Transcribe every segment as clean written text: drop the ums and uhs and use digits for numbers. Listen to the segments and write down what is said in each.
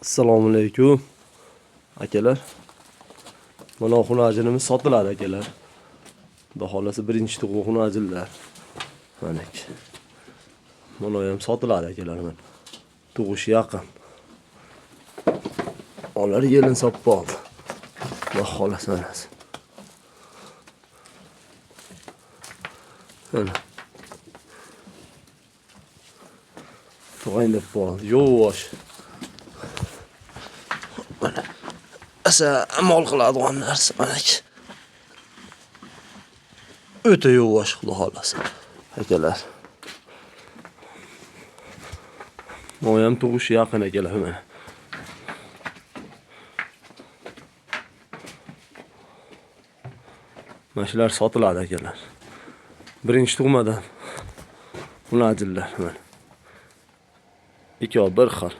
Assalomu alaykum akalar. Mana xunajinimiz sotiladi akalar. Xudo xolasa birinchi tug'u xunajinlar. Mana ki. Mana ham sotiladi akalar men. Tug'ishi yaqin. Olar yelin sopib oldi. Xudo xolasa mana. Mana. Tug'ayin deb bo'ldi. Yo'q. Asa amal qiladigan narsa mana ki. O'ta yo'q xudo xolasa. Akalar. Bu ham tug'ishi yaqin akalar mana. Mana shular sotiladi akalar. Birinchi tug'madan xunajinlar mana. Ikkovi bir xil.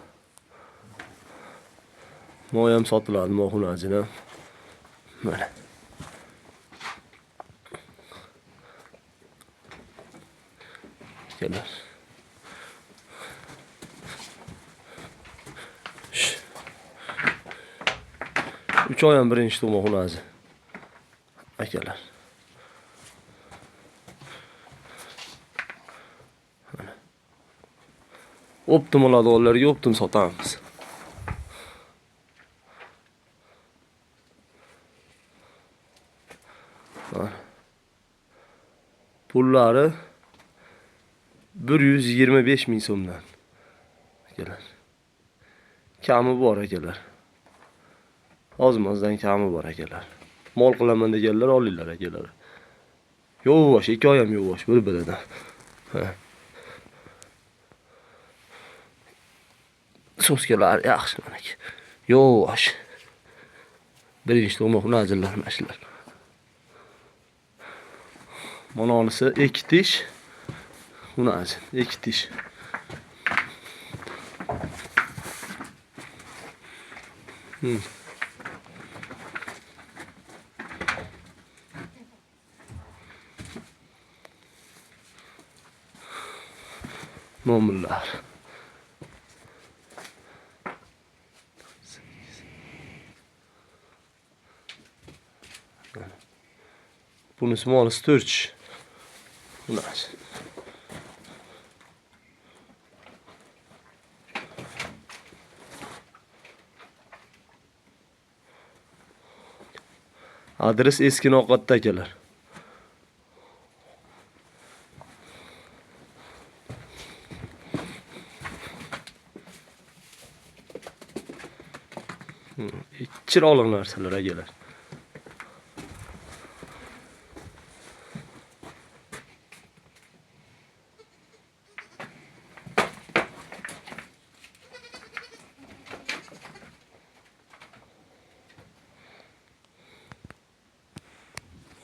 Bu ham sotiladi bu xunajin ham. Mana. Akalar. 3 oy ham birinchi tug'ma xunajin. Akalar. Optim oladiganlarga optim sotamiz. Pullari 125 ming so'mdan. Akalar. Kami bor akalar. Ozmozdan kami bor akalar. Mol qilaman deganlar olinglar akalar. Yo'q, 2 oy ham yo'q, bir-biridan. So'skalar yaxshi mana ki. Yo'q. Birinchi tug'ma xunajinlar mana shular. Monolisi 2 tish. Xunajin 2 tish. Nomlar. Bunisi molisi 4. Bunlar. Adres eski Noqatda akalar. İçir olun narsalar akalar.